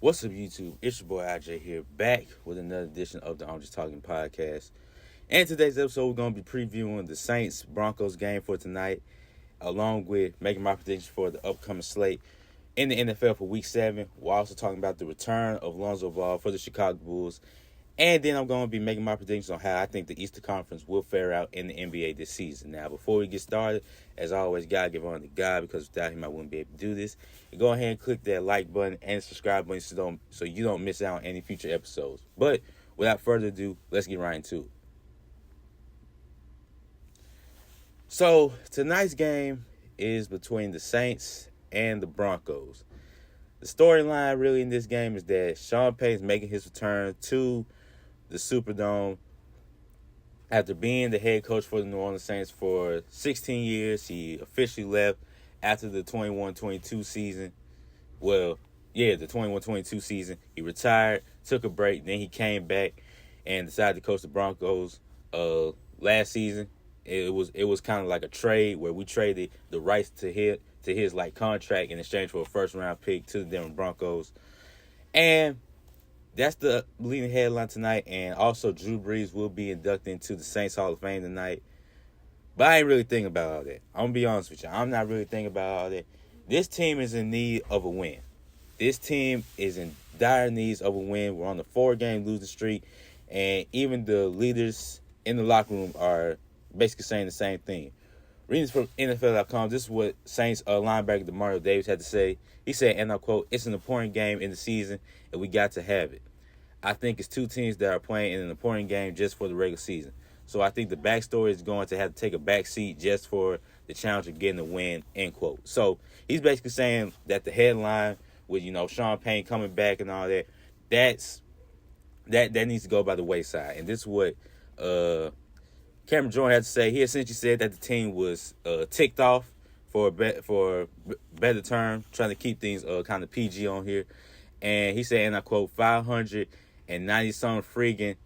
What's up, YouTube? It's your boy IJ here, back with another edition of the I'm Just Talking podcast. And today's episode, we're going to be previewing the Saints Broncos game for tonight, along with making my predictions for the upcoming slate in the NFL for Week 7. We're also talking about the return of Lonzo Ball for the Chicago Bulls. And then I'm going to be making my predictions on how I think the Eastern Conference will fare out in the NBA this season. Now, before we get started, as always, gotta give honor to God, because without him, I wouldn't be able to do this. And go ahead and click that like button and subscribe button so you don't miss out on any future episodes. But without further ado, let's get right into it. So, tonight's game is between the Saints and the Broncos. The storyline really in this game is that Sean Payton's making his return to the Superdome. After being the head coach for the New Orleans Saints for 16 years, he officially left after the 21-22 season. The 21-22 season. He retired, took a break, then he came back and decided to coach the Broncos last season. It was kind of like a trade where we traded the rights to his contract in exchange for a first-round pick to the Denver Broncos. And that's the leading headline tonight. And also, Drew Brees will be inducted into the Saints Hall of Fame tonight. But I ain't really thinking about all that. I'm going to be honest with you. I'm not really thinking about all that. This team is in need of a win. This team is in dire needs of a win. We're on a 4-game losing streak. And even the leaders in the locker room are basically saying the same thing. Reading from NFL.com, this is what Saints linebacker DeMario Davis had to say. He said, and I quote, "It's an important game in the season, and we got to have it. I think it's two teams that are playing in an important game just for the regular season. So I think the backstory is going to have to take a back seat just for the challenge of getting a win," end quote. So he's basically saying that the headline with, Sean Payton coming back and all that, that needs to go by the wayside. And this is what Cameron Jordan had to say. He essentially said that the team was ticked off, for a better term, trying to keep things kind of PG on here. And he said, and I quote, 590-some friggin'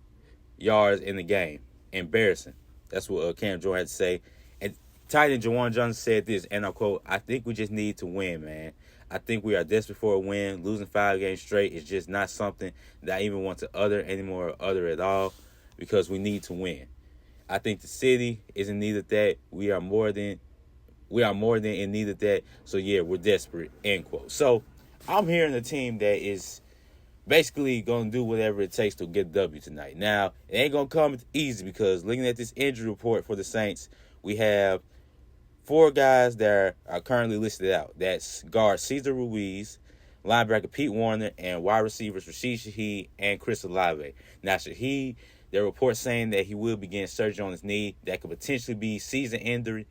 yards in the game. Embarrassing. That's what Cam Jordan had to say. And tight end Jawan Johnson said this, and I quote, "I think we just need to win, man. I think we are desperate for a win. Losing 5 games straight is just not something that I even want to utter anymore or utter at all, because we need to win. I think the city is in need of that. We are more than in need of that. So yeah, we're desperate," end quote. So I'm hearing a team that is basically going to do whatever it takes to get a W tonight. Now, it ain't going to come easy, because looking at this injury report for the Saints, we have 4 guys that are currently listed out. That's guard Cesar Ruiz, linebacker Pete Warner, and wide receivers Rashid Shaheed and Chris Olave. Now, Shaheed, there are reports saying that he will begin surgery on his knee that could potentially be season-ending,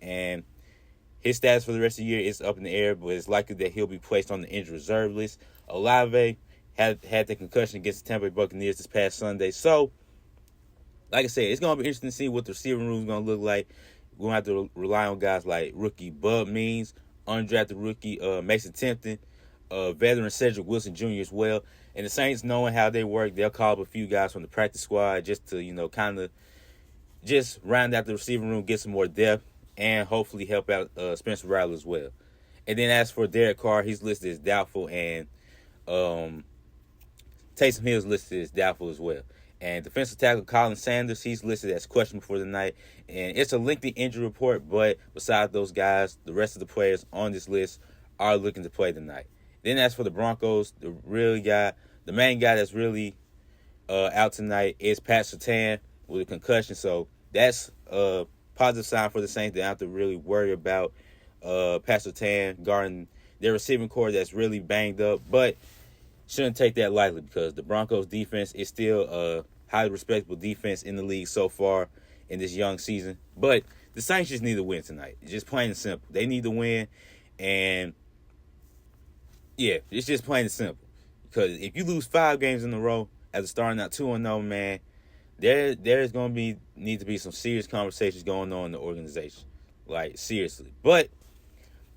and his status for the rest of the year is up in the air, but it's likely that he'll be placed on the injured reserve list. Olave had the concussion against the Tampa Bay Buccaneers this past Sunday. So, like I said, it's going to be interesting to see what the receiving room is going to look like. We're going to have to rely on guys like rookie Bud Means, undrafted rookie Mason Tempton, veteran Cedric Wilson Jr. as well. And the Saints, knowing how they work, they'll call up a few guys from the practice squad just to, kind of just round out the receiving room, get some more depth, and hopefully help out Spencer Rattler as well. And then as for Derek Carr, he's listed as doubtful, and Taysom Hill's listed as doubtful as well. And defensive tackle Colin Sanders, he's listed as questionable for the night. And it's a lengthy injury report, but besides those guys, the rest of the players on this list are looking to play tonight. Then as for the Broncos, the main guy that's really out tonight is Pat Surtain with a concussion. So that's a positive sign for the Saints. They don't have to really worry about Pat Surtain guarding their receiving core that's really banged up. But shouldn't take that lightly, because the Broncos defense is still a highly respectable defense in the league so far in this young season. But the Saints just need to win tonight. It's just plain and simple. They need to win. And yeah, it's just plain and simple. Because if you lose 5 games in a row after starting out 2-0, man, there's going to need to be some serious conversations going on in the organization. Like, seriously. But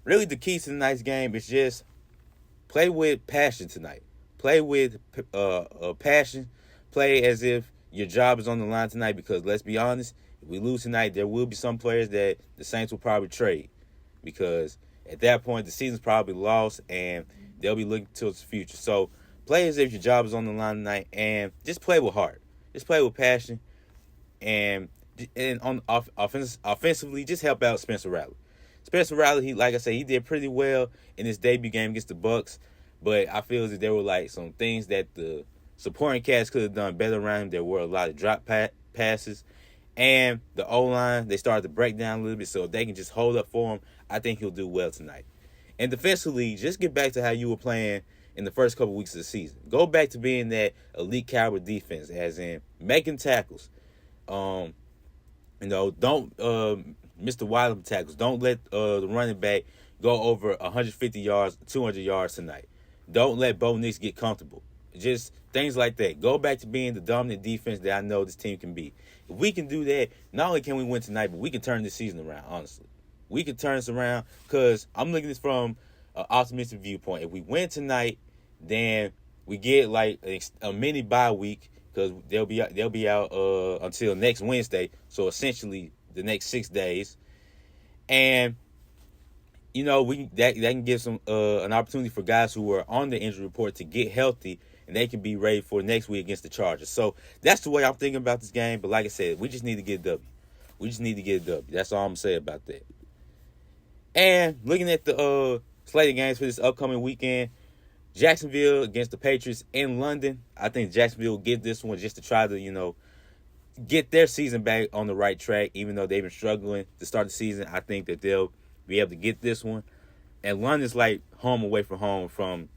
really the key to tonight's game is just play with passion tonight. Play with passion. Play as if your job is on the line tonight, because let's be honest, if we lose tonight, there will be some players that the Saints will probably trade, because at that point the season's probably lost, and they'll be looking towards the future. So play as if your job is on the line tonight, and just play with heart. Just play with passion, and offensively, just help out Spencer Rattler. Spencer Rattler, like I said, he did pretty well in his debut game against the Bucks, but I feel as if there were like some things that the supporting cast could have done better around him. There were a lot of drop passes, and the O-line, they started to break down a little bit, so if they can just hold up for him, I think he'll do well tonight. And defensively, just get back to how you were playing in the first couple weeks of the season. Go back to being that elite caliber defense, as in making tackles. Don't miss the wide open tackles. Don't let the running back go over 150 yards, 200 yards tonight. Don't let Bo Nix get comfortable. Just things like that. Go back to being the dominant defense that I know this team can be. If we can do that, not only can we win tonight, but we can turn this season around, honestly. We can turn this around because I'm looking at this from an optimistic viewpoint. If we win tonight, then we get like a mini bye week because they'll be out until next Wednesday. So essentially the next 6 days. And that can give some an opportunity for guys who are on the injury report to get healthy, and they can be ready for next week against the Chargers. So that's the way I'm thinking about this game. But like I said, we just need to get a W. We just need to get a W. That's all I'm going to say about that. And looking at the slate of games for this upcoming weekend, Jacksonville against the Patriots in London. I think Jacksonville will get this one just to try to, get their season back on the right track, even though they've been struggling to start the season. I think that they'll be able to get this one. And London's like home away from home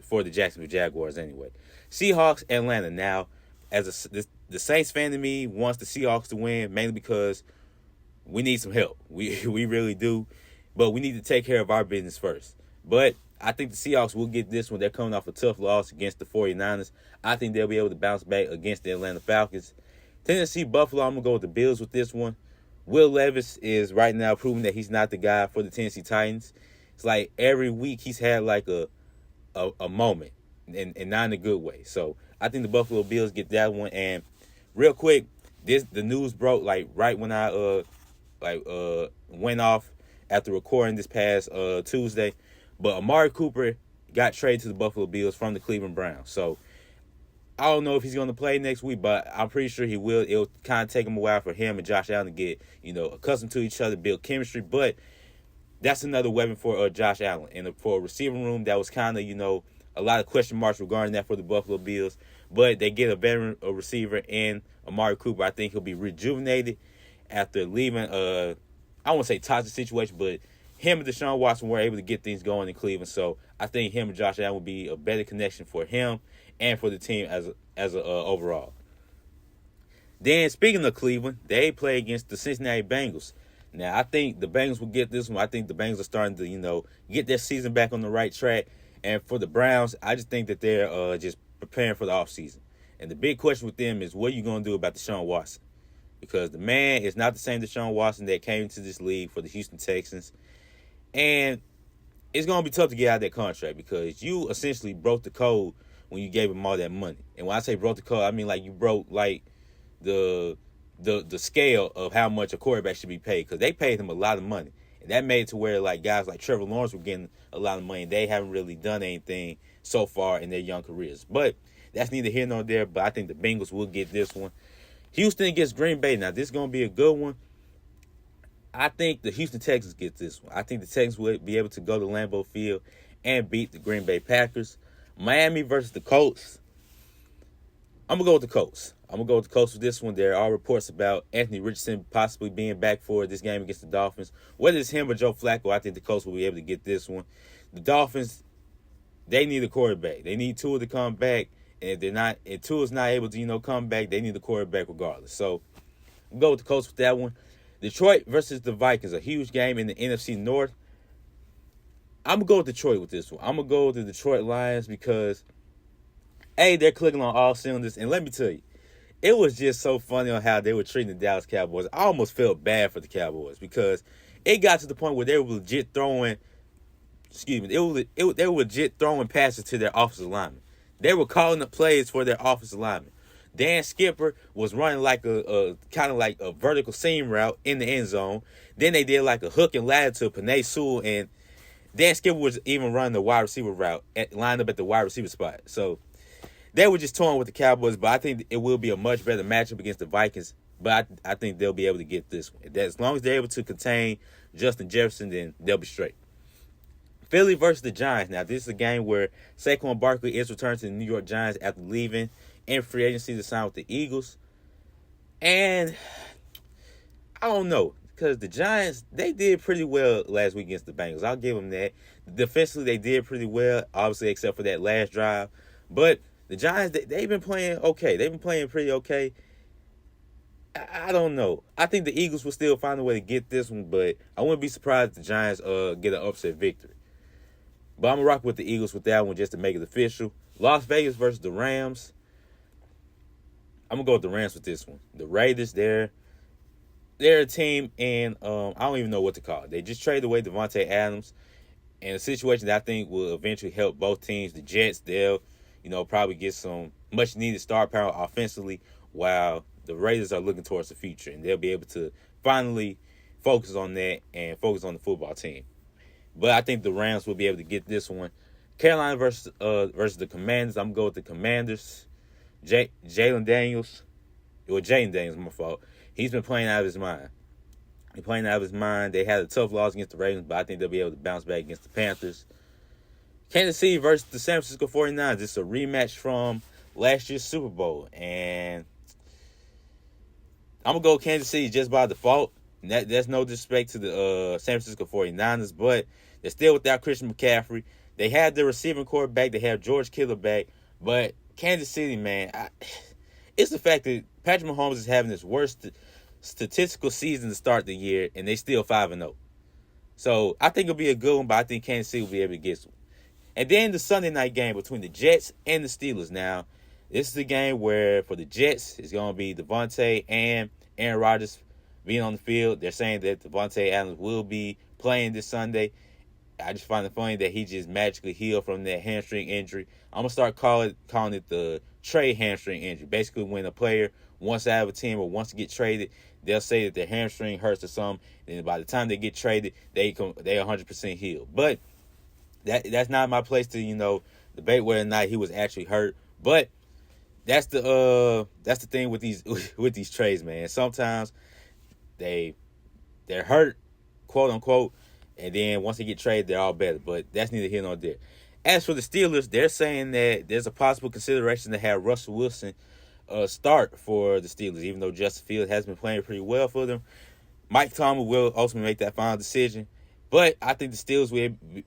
for the Jacksonville Jaguars anyway. Seahawks, Atlanta. Now, as the Saints fan in me wants the Seahawks to win, mainly because we need some help. We really do. But we need to take care of our business first. But I think the Seahawks will get this one. They're coming off a tough loss against the 49ers. I think they'll be able to bounce back against the Atlanta Falcons. Tennessee, Buffalo, I'm going to go with the Bills with this one. Will Levis is right now proving that he's not the guy for the Tennessee Titans. It's like every week he's had like a moment, and not in a good way. So I think the Buffalo Bills get that one. And real quick, the news broke like right when I went off after recording this past Tuesday. But Amari Cooper got traded to the Buffalo Bills from the Cleveland Browns. So I don't know if he's going to play next week, but I'm pretty sure he will. It'll kind of take him a while for him and Josh Allen to get, accustomed to each other, build chemistry. But that's another weapon for Josh Allen. And for a receiving room, that was kind of, a lot of question marks regarding that for the Buffalo Bills. But they get a veteran receiver in Amari Cooper. I think he'll be rejuvenated after leaving, I won't say toxic situation, but him and Deshaun Watson were able to get things going in Cleveland. So I think him and Josh Allen will be a better connection for him and for the team as a overall. Then, speaking of Cleveland, they play against the Cincinnati Bengals. Now, I think the Bengals will get this one. I think the Bengals are starting to, get their season back on the right track. And for the Browns, I just think that they're just preparing for the offseason. And the big question with them is, what are you going to do about Deshaun Watson? Because the man is not the same Deshaun Watson that came into this league for the Houston Texans. And it's going to be tough to get out of that contract because you essentially broke the code when you gave him all that money. And when I say broke the code, I mean like you broke like the scale of how much a quarterback should be paid, because they paid him a lot of money. And that made it to where like guys like Trevor Lawrence were getting a lot of money. They haven't really done anything so far in their young careers. But that's neither here nor there. But I think the Bengals will get this one. Houston against Green Bay. Now, this is going to be a good one. I think the Houston Texans get this one. I think the Texans will be able to go to Lambeau Field and beat the Green Bay Packers. Miami versus the Colts. I'm going to go with the Colts. For this one. There are reports about Anthony Richardson possibly being back for this game against the Dolphins. Whether it's him or Joe Flacco, I think the Colts will be able to get this one. The Dolphins, they need a quarterback. They need Tua to come back. And if Tua's not able to, come back, they need a quarterback regardless. So I'm going to go with the Colts with that one. Detroit versus the Vikings, a huge game in the NFC North. I'm going to go with Detroit with this one. I'm going to go with the Detroit Lions because, A, they're clicking on all cylinders. And let me tell you, it was just so funny on how they were treating the Dallas Cowboys. I almost felt bad for the Cowboys because it got to the point where they were legit throwing, they were legit throwing passes to their offensive linemen. They were calling the plays for their offensive linemen. Dan Skipper was running like a kind of like a vertical seam route in the end zone. Then they did like a hook and ladder to Penei Sewell, and Dan Skipper was even running the wide receiver route, lined up at the wide receiver spot. So they were just torn with the Cowboys, but I think it will be a much better matchup against the Vikings. But I think they'll be able to get this one. As long as they're able to contain Justin Jefferson, then they'll be straight. Philly versus the Giants. Now, this is a game where Saquon Barkley is returning to the New York Giants after leaving in free agency to sign with the Eagles. And I don't know, because the Giants, they did pretty well last week against the Bengals. I'll give them that. Defensively, they did pretty well, obviously, except for that last drive. But the Giants, they've been playing okay. They've been playing pretty okay. I don't know. I think the Eagles will still find a way to get this one, but I wouldn't be surprised if the Giants get an upset victory. But I'm going to rock with the Eagles with that one just to make it official. Las Vegas versus the Rams. I'm going to go with the Rams with this one. The Raiders, they're a team, and I don't even know what to call it. They just traded away Devontae Adams in a situation that I think will eventually help both teams. The Jets, they'll, probably get some much-needed star power offensively, while the Raiders are looking towards the future, and they'll be able to finally focus on that and focus on the football team. But I think the Rams will be able to get this one. Carolina versus the Commanders. I'm going to go with the Commanders. Jaden Daniels, my fault. He's been playing out of his mind. He's playing out of his mind. They had a tough loss against the Ravens, but I think they'll be able to bounce back against the Panthers. Kansas City versus the San Francisco 49ers. This is a rematch from last year's Super Bowl. And I'm going to go Kansas City just by default. That's no disrespect to the San Francisco 49ers, but they're still without Christian McCaffrey. They have the receiving core back. They have George Kittle back. But Kansas City, man, it's the fact that Patrick Mahomes is having his worst statistical season to start the year, and they still 5-0. So I think it'll be a good one, but I think Kansas City will be able to get some. And then the Sunday night game between the Jets and the Steelers. Now, this is the game where for the Jets, it's going to be Devontae and Aaron Rodgers being on the field. They're saying that Devontae Adams will be playing this Sunday. I just find it funny that he just magically healed from that hamstring injury. I'm going to start calling it the trade hamstring injury. Basically, when a player wants out of a team or wants to get traded, they'll say that their hamstring hurts or something. And by the time they get traded, they 100% healed. But that's not my place to, debate whether or not he was actually hurt. But that's the thing with these trades, man. Sometimes they're hurt, quote unquote, and then once they get traded, they're all better. But that's neither here nor there. As for the Steelers, they're saying that there's a possible consideration to have Russell Wilson start for the Steelers, even though Justin Fields has been playing pretty well for them. Mike Tomlin will ultimately make that final decision. But I think the Steelers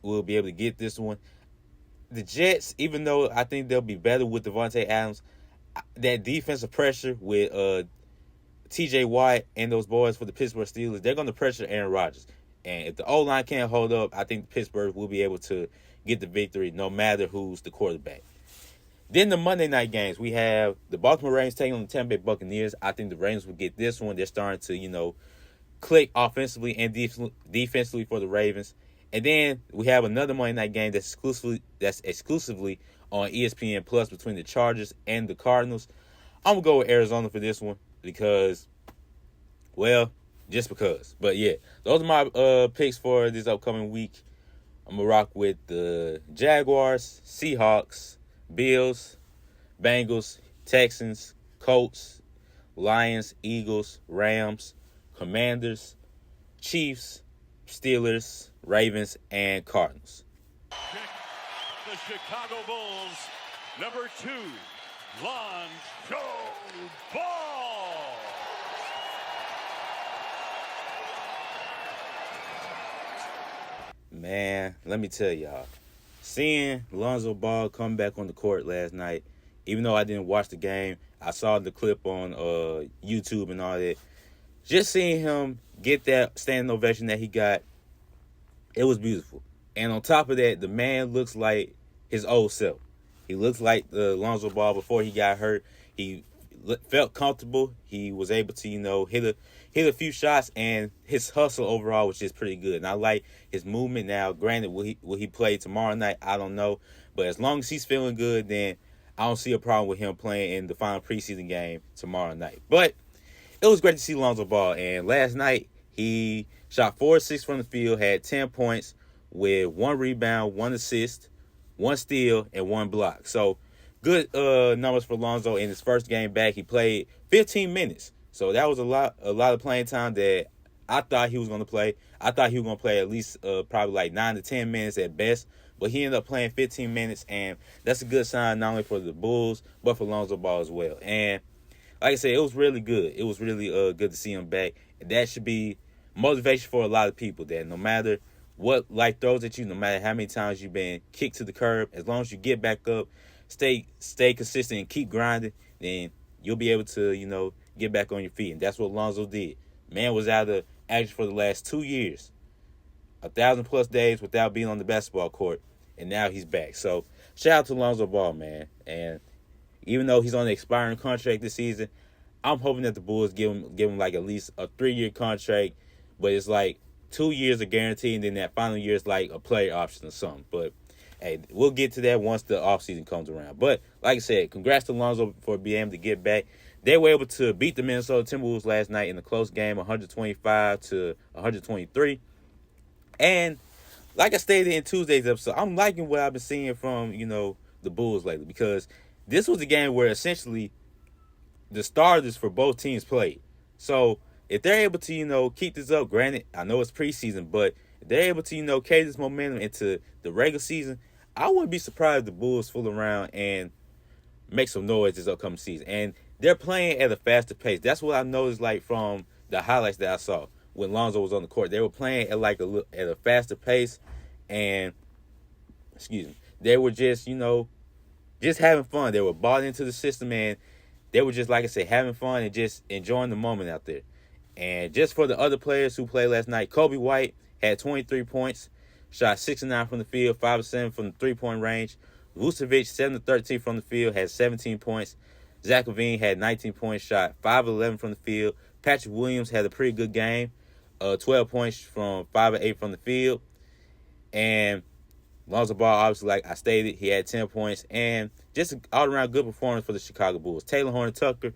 will be able to get this one. The Jets, even though I think they'll be better with Devontae Adams, that defensive pressure with T.J. Watt and those boys for the Pittsburgh Steelers, they're going to pressure Aaron Rodgers. And if the O-line can't hold up, I think Pittsburgh will be able to get the victory no matter who's the quarterback. Then the Monday night games, we have the Baltimore Ravens taking on the Tampa Bay Buccaneers. I think the Ravens will get this one. They're starting to, click offensively and defensively for the Ravens. And then we have another Monday night game that's exclusively on ESPN Plus between the Chargers and the Cardinals. I'm going to go with Arizona for this one because, well, just because. But, yeah, those are my picks for this upcoming week. I'm going to rock with the Jaguars, Seahawks, Bills, Bengals, Texans, Colts, Lions, Eagles, Rams, Commanders, Chiefs, Steelers, Ravens, and Cardinals. The Chicago Bulls, number 2, Lonzo Ball. Man, let me tell y'all, seeing Lonzo Ball come back on the court last night, even though I didn't watch the game, I saw the clip on YouTube and all that. Just seeing him get that standing ovation that he got, it was beautiful. And on top of that, the man looks like his old self. He looks like the Lonzo Ball before he got hurt. He felt comfortable. He was able to, hit a few shots, and his hustle overall was just pretty good. And I like his movement now. Granted, will he play tomorrow night? I don't know. But as long as he's feeling good, then I don't see a problem with him playing in the final preseason game tomorrow night. But it was great to see Lonzo Ball. And last night, he shot 4-6 from the field, had 10 points, with 1 rebound, 1 assist, 1 steal, and 1 block. So good numbers for Lonzo in his first game back. He played 15 minutes. So that was a lot of playing time that I thought he was going to play. I thought he was going to play at least probably like 9 to 10 minutes at best. But he ended up playing 15 minutes, and that's a good sign not only for the Bulls, but for Lonzo Ball as well. And like I said, it was really good. It was really good to see him back. And that should be motivation for a lot of people, that no matter what life throws at you, no matter how many times you've been kicked to the curb, as long as you get back up, stay consistent and keep grinding, then you'll be able to, get back on your feet. And that's what Lonzo did. Man was out of action for the last 2 years. 1,000+ days without being on the basketball court, and now he's back. So shout out to Lonzo Ball, man. And even though he's on an expiring contract this season, I'm hoping that the Bulls give him like at least a 3-year contract, but it's like 2 years of guarantee, and then that final year is like a player option or something. But hey, we'll get to that once the offseason comes around. But like I said, congrats to Lonzo for being able to get back. They were able to beat the Minnesota Timberwolves last night in a close game, 125 to 123. And like I stated in Tuesday's episode, I'm liking what I've been seeing from, the Bulls lately, because this was a game where essentially the starters for both teams played. So if they're able to, keep this up, granted, I know it's preseason, but if they're able to, carry this momentum into the regular season, I wouldn't be surprised if the Bulls fool around and make some noise this upcoming season. And they're playing at a faster pace. That's what I noticed, like, from the highlights that I saw when Lonzo was on the court. They were playing at at a faster pace, and they were just having fun. They were bought into the system, and they were just, like I said, having fun and just enjoying the moment out there. And just for the other players who played last night, Kobe White had 23 points, shot 6-9 from the field, 5-7 from the 3-point range. Vucevic, 7-13 from the field, had 17 points. Zach LaVine had 19 points, shot 5-11 from the field. Patrick Williams had a pretty good game, 12 points from 5-8 from the field. And Lonzo Ball, obviously, like I stated, he had 10 points. And just an all-around good performance for the Chicago Bulls. Taylor Horton-Tucker,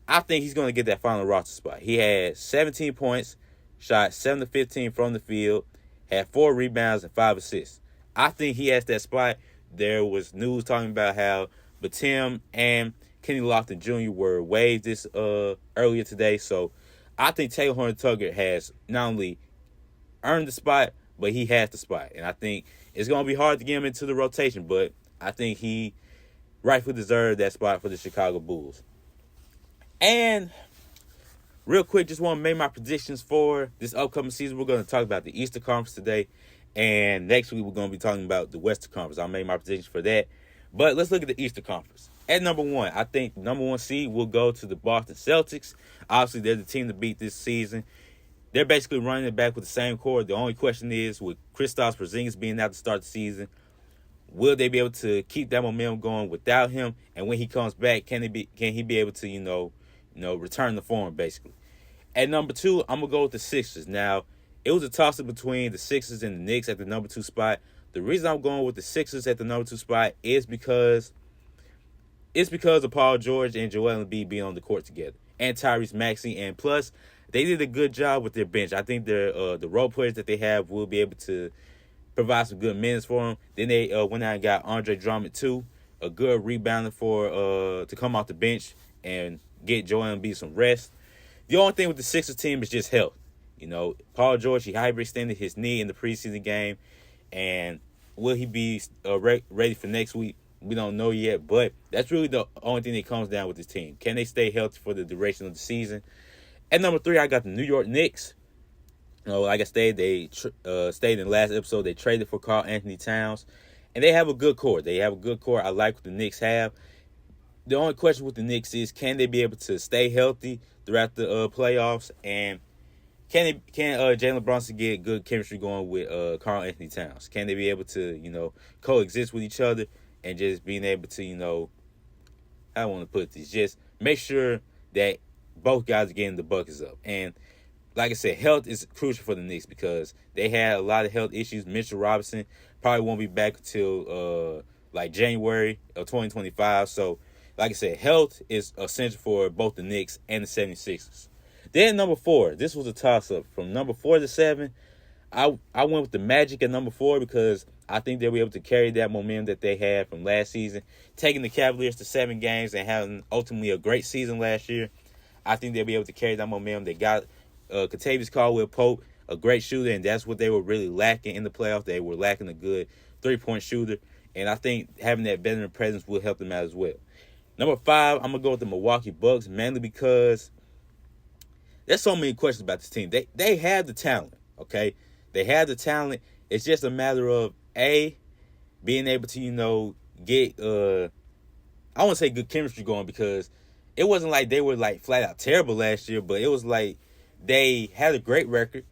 I think he's going to get that final roster spot. He had 17 points, shot 7-15 from the field, had 4 rebounds and 5 assists. I think he has that spot. There was news talking about how Batum and Kenny Lofton Jr. were waived this earlier today. So I think Taylor Horton-Tucker has not only earned the spot, but he has the spot. And I think it's going to be hard to get him into the rotation, but I think he rightfully deserved that spot for the Chicago Bulls. And real quick, just want to make my predictions for this upcoming season. We're going to talk about the Eastern Conference today. And next week, we're going to be talking about the Western Conference. I'll make my predictions for that. But let's look at the Eastern Conference. At number 1, I think the number 1 seed will go to the Boston Celtics. Obviously, they're the team to beat this season. They're basically running it back with the same core. The only question is, with Kristaps Porzingis being out to start the season, will they be able to keep that momentum going without him? And when he comes back, can he be able to, return the form, basically? At number 2, I'm going to go with the Sixers. Now, it was a toss-up between the Sixers and the Knicks at the number 2 spot. The reason I'm going with the Sixers at the number 2 spot is because of Paul George and Joel Embiid being on the court together, and Tyrese Maxey. And plus, they did a good job with their bench. I think the role players that they have will be able to provide some good minutes for them. Then they went out and got Andre Drummond too, a good rebounder to come off the bench and get Joel Embiid some rest. The only thing with the Sixers team is just health. Paul George, he hyperextended his knee in the preseason game, and will he be ready for next week? We don't know yet, but that's really the only thing that comes down with this team. Can they stay healthy for the duration of the season? At number 3, I got the New York Knicks. Like I stated, they stated in the last episode, they traded for Karl Anthony Towns, and they have a good core. I like what the Knicks have. The only question with the Knicks is, can they be able to stay healthy throughout the playoffs, and can Jalen Brunson get good chemistry going with Karl Anthony Towns? Can they be able to, coexist with each other and just being able to, I don't want to put this, just make sure that both guys are getting the buckets up. And like I said, health is crucial for the Knicks because they had a lot of health issues. Mitchell Robinson probably won't be back until January of 2025. So, like I said, health is essential for both the Knicks and the 76ers. Then number 4, this was a toss-up. From number 4 to 7, I went with the Magic at number 4 because I think they'll be able to carry that momentum that they had from last season, taking the Cavaliers to 7 games and having ultimately a great season last year. I think they'll be able to carry that momentum. They got Kentavious Caldwell-Pope, a great shooter, and that's what they were really lacking in the playoffs. They were lacking a good three-point shooter, and I think having that veteran presence will help them out as well. Number 5, I'm going to go with the Milwaukee Bucks, mainly because there's so many questions about this team. They have the talent, okay? They have the talent. It's just a matter of, A, being able to, get, I won't say good chemistry going, because it wasn't like they were, like, flat out terrible last year, but it was like they had a great record,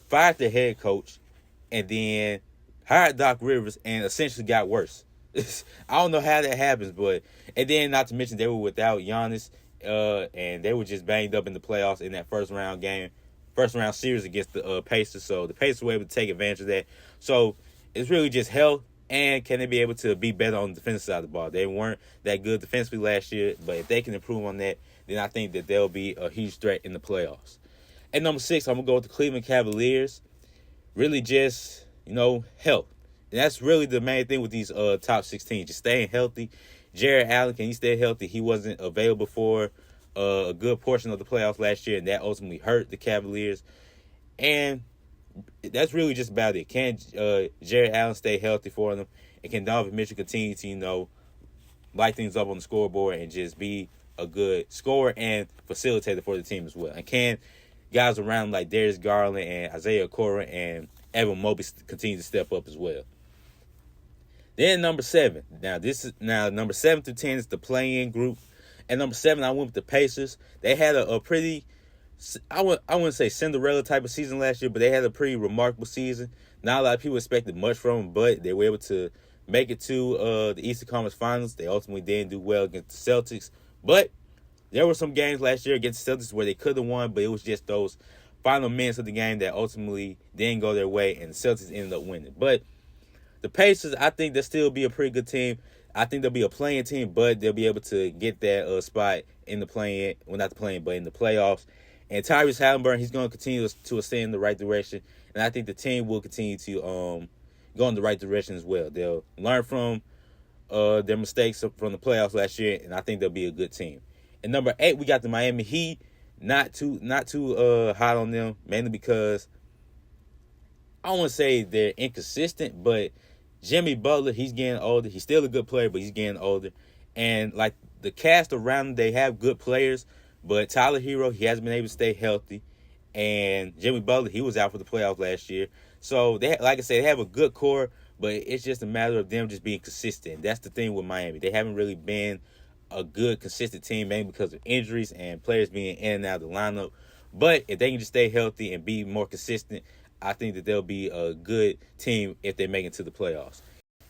fired their head coach, and then hired Doc Rivers and essentially got worse. I don't know how that happens, but and then not to mention they were without Giannis, and they were just banged up in the playoffs in that first round series against the Pacers. So the Pacers were able to take advantage of that. So it's really just health, and can they be able to be better on the defensive side of the ball? They weren't that good defensively last year, but if they can improve on that, then I think that they'll be a huge threat in the playoffs. At number 6, I'm gonna go with the Cleveland Cavaliers. Really just health. And that's really the main thing with these top 16, just staying healthy. Jared Allen, can he stay healthy? He wasn't available for a good portion of the playoffs last year, and that ultimately hurt the Cavaliers. And that's really just about it. Can Jared Allen stay healthy for them? And can Donovan Mitchell continue to, light things up on the scoreboard and just be a good scorer and facilitator for the team as well? And can guys around like Darius Garland and Isaiah Cora and Evan Mobley continue to step up as well? Then number 7. Now number 7 through 10 is the play-in group. At number 7, I went with the Pacers. They had a pretty, I wouldn't say Cinderella type of season last year, but they had a pretty remarkable season. Not a lot of people expected much from them, but they were able to make it to the Eastern Conference Finals. They ultimately didn't do well against the Celtics, but there were some games last year against the Celtics where they could have won, but it was just those final minutes of the game that ultimately didn't go their way, and the Celtics ended up winning. But the Pacers, I think they'll still be a pretty good team. I think they'll be a playing team, but they'll be able to get that spot in the play-in. Well, not the play-in, but in the playoffs. And Tyrese Halliburton, he's going to continue to ascend in the right direction. And I think the team will continue to go in the right direction as well. They'll learn from their mistakes from the playoffs last year, and I think they'll be a good team. And number 8, we got the Miami Heat. Not too hot on them, mainly because I don't want to say they're inconsistent, but Jimmy Butler, he's getting older. He's still a good player, but he's getting older. And like the cast around them, they have good players, but Tyler Hero, he hasn't been able to stay healthy. And Jimmy Butler, he was out for the playoffs last year. So they, like I said, they have a good core, but it's just a matter of them just being consistent. That's the thing with Miami. They haven't really been a good, consistent team, mainly because of injuries and players being in and out of the lineup. But if they can just stay healthy and be more consistent, I think that they'll be a good team if they make it to the playoffs.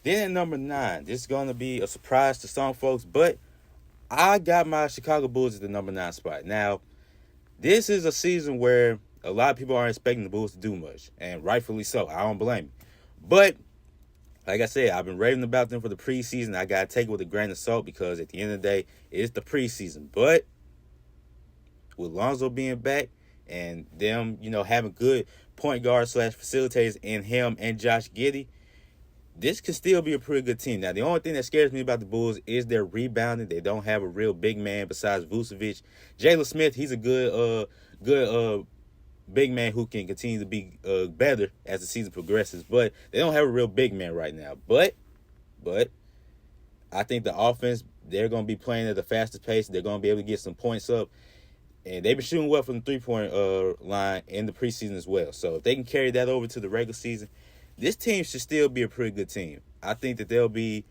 Then at number 9, this is going to be a surprise to some folks, but I got my Chicago Bulls at the number 9 spot. Now, this is a season where a lot of people aren't expecting the Bulls to do much, and rightfully so. I don't blame them. But, like I said, I've been raving about them for the preseason. I got to take it with a grain of salt because at the end of the day, it's the preseason. But with Lonzo being back and them, having good point guard / facilitators in him and Josh Giddey, this could still be a pretty good team. Now, the only thing that scares me about the Bulls is their rebounding. They don't have a real big man besides Vucevic. Jalen Smith, he's a good big man who can continue to be better as the season progresses. But they don't have a real big man right now. But I think the offense, they're going to be playing at the fastest pace. They're going to be able to get some points up. And they've been shooting well from the three-point line in the preseason as well. So if they can carry that over to the regular season, this team should still be a pretty good team. I think that they'll be,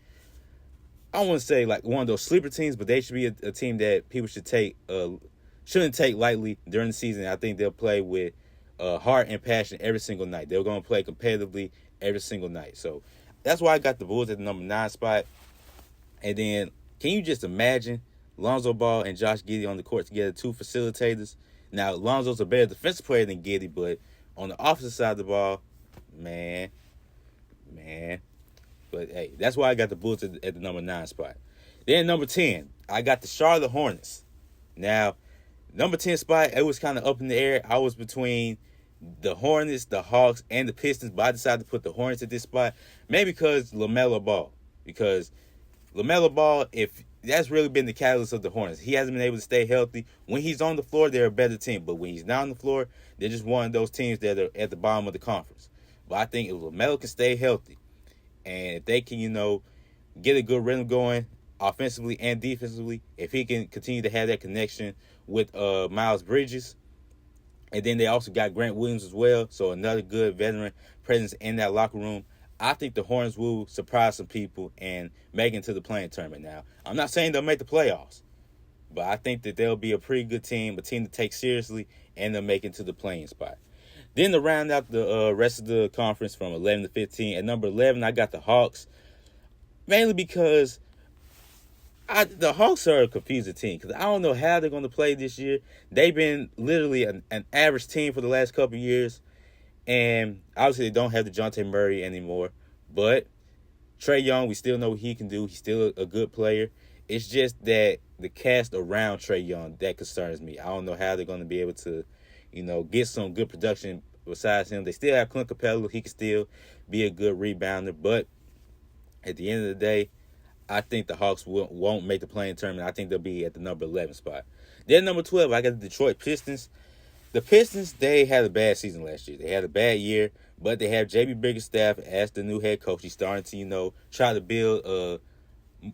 I don't want to say like one of those sleeper teams, but they should be a team that people shouldn't take lightly during the season. I think they'll play with heart and passion every single night. They're going to play competitively every single night. So that's why I got the Bulls at the number 9 spot. And then can you just imagine Lonzo Ball and Josh Giddey on the court together, 2 facilitators? Now, Lonzo's a better defensive player than Giddey, but on the offensive side of the ball, man. But, hey, that's why I got the Bulls at the number 9 spot. Then number 10, I got the Charlotte Hornets. Now, number 10 spot, it was kind of up in the air. I was between the Hornets, the Hawks, and the Pistons, but I decided to put the Hornets at this spot, maybe because LaMelo Ball. Because LaMelo Ball, if that's really been the catalyst of the Hornets. He hasn't been able to stay healthy. When he's on the floor, they're a better team. But when he's not on the floor, they're just one of those teams that are at the bottom of the conference. But I think if LaMelo can stay healthy, and if they can, get a good rhythm going offensively and defensively, if he can continue to have that connection with Miles Bridges, and then they also got Grant Williams as well, so another good veteran presence in that locker room, I think the Hornets will surprise some people and make it to the playing tournament. Now, I'm not saying they'll make the playoffs, but I think that they'll be a pretty good team, a team to take seriously, and they'll make it to the playing spot. Then to round out the rest of the conference from 11 to 15, at number 11, I got the Hawks, mainly because the Hawks are a confusing team because I don't know how they're going to play this year. They've been literally an average team for the last couple of years. And obviously they don't have DeJounte Murray anymore. But Trae Young, we still know what he can do. He's still a good player. It's just that the cast around Trae Young, that concerns me. I don't know how they're going to be able to, get some good production besides him. They still have Clint Capella. He can still be a good rebounder. But at the end of the day, I think the Hawks won't make the playing tournament. I think they'll be at the number 11 spot. Then number 12, I got the Detroit Pistons. The Pistons, they had a bad season last year. They had a bad year, but they have J.B. Bickerstaff as the new head coach. He's starting to, try to build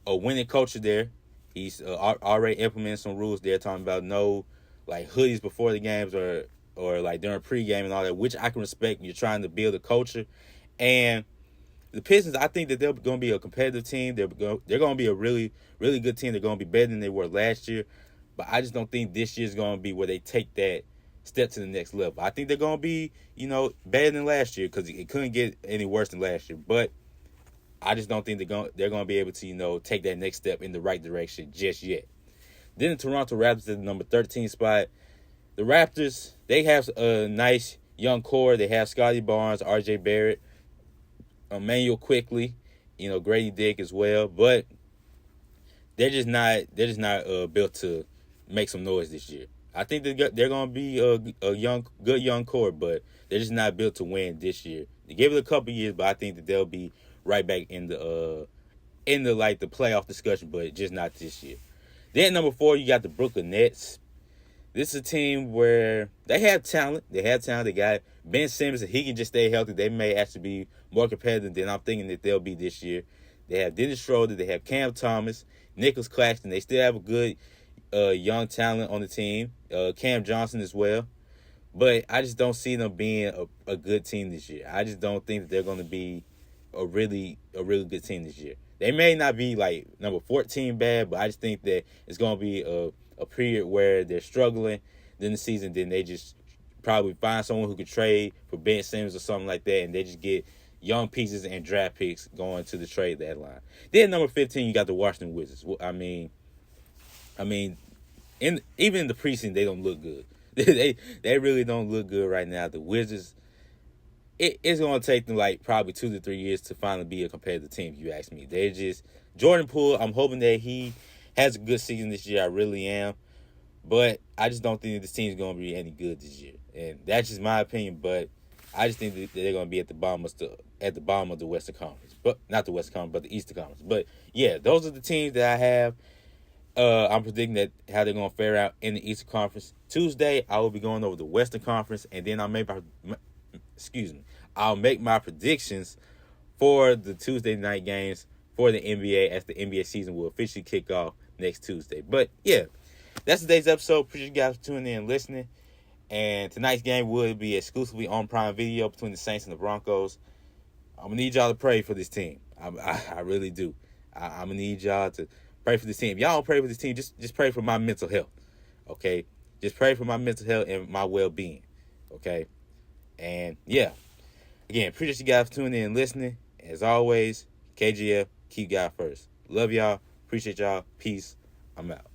a winning culture there. He's already implementing some rules there, talking about no, hoodies before the games or during pregame and all that, which I can respect. You're trying to build a culture. And the Pistons, I think that they're going to be a competitive team. They're going to be a really, really good team. They're going to be better than they were last year. But I just don't think this year's going to be where they take that step to the next level. I think they're going to be, better than last year because it couldn't get any worse than last year. But I just don't think they're going to be able to, take that next step in the right direction just yet. Then the Toronto Raptors at the number 13 spot. The Raptors, they have a nice young core. They have Scotty Barnes, R.J. Barrett, Emmanuel Quickly, Grady Dick as well. But they're just not built to make some noise this year. I think they're going to be a good young core, but they're just not built to win this year. They give it a couple years, but I think that they'll be right back in the playoff discussion, but just not this year. Then number 4, you got the Brooklyn Nets. This is a team where they have talent. They got Ben Simmons, if he can just stay healthy, they may actually be more competitive than I'm thinking that they'll be this year. They have Dennis Schroeder. They have Cam Thomas, Nicholas Claxton. They still have a good young talent on the team, Cam Johnson as well. But I just don't see them being a good team this year. I just don't think that they're going to be a really good team this year. They may not be number 14 bad, but I just think that it's going to be a period where they're struggling. Then the season, then they just probably find someone who could trade for Ben Simmons or something like that, and they just get young pieces and draft picks going to the trade deadline. Then number 15, you got the Washington Wizards. Even in the preseason, they don't look good. they really don't look good right now. The Wizards, it's going to take them probably 2 to 3 years to finally be a competitive team, if you ask me. They're just Jordan Poole. I'm hoping that he has a good season this year. I really am. But I just don't think this team's going to be any good this year. And that's just my opinion, but I just think that they're going to be at the bottom of the Western Conference. But not the Western Conference, but the Eastern Conference. But yeah, those are the teams that I have. I'm predicting that how they're going to fare out in the Eastern Conference. Tuesday, I will be going over the Western Conference, and then I'll make my predictions for the Tuesday night games for the NBA as the NBA season will officially kick off next Tuesday. But yeah, that's today's episode. Appreciate you guys for tuning in and listening. And tonight's game will be exclusively on Prime Video between the Saints and the Broncos. I'm going to need y'all to pray for this team. I really do. I'm going to need y'all to pray for this team. Y'all don't pray for this team. Just pray for my mental health. Okay? Just pray for my mental health and my well-being. Okay? And yeah. Again, appreciate you guys for tuning in and listening. As always, KGF, keep God first. Love y'all. Appreciate y'all. Peace. I'm out.